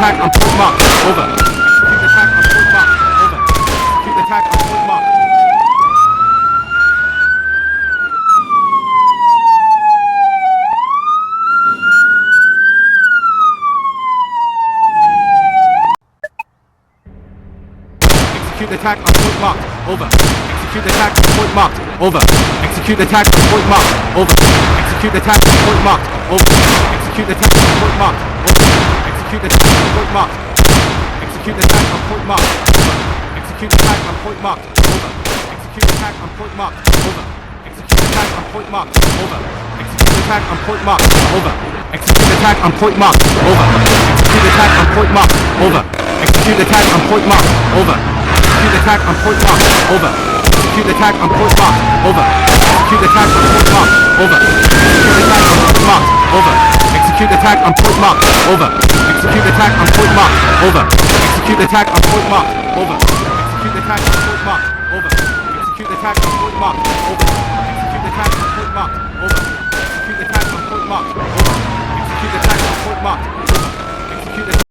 attack on point marked. Over. Execute attack on point marked. Over. Execute attack on point marked. Execute attack on point marked. Over. Execute attack on point marked. Over. Execute attack on point marked. Over. Execute attack on point marked. Over. Execute attack on point marked. Over. Execute attack on point marked. Execute attack on point marked. Over. Execute attack on point marked. Over. Execute attack on point marked. Over. Execute attack on point marked. Over. Execute attack on point marked. Over. Execute attack on point marked. Over. Execute attack on point marked. Over. Execute attack on point marked. Over. Execute attack on point mark. Over. Execute attack on point mark. Over. Execute attack on point mark. Over. Execute attack on point mark. Over. Execute attack on point mark. Over. Execute attack on point mark. Over. Execute attack on point mark. Over. Execute attack on point mark. Over. Execute attack on point mark. Over. Execute attack on point mark. Over. Execute attack on point mark. Over. Execute attack.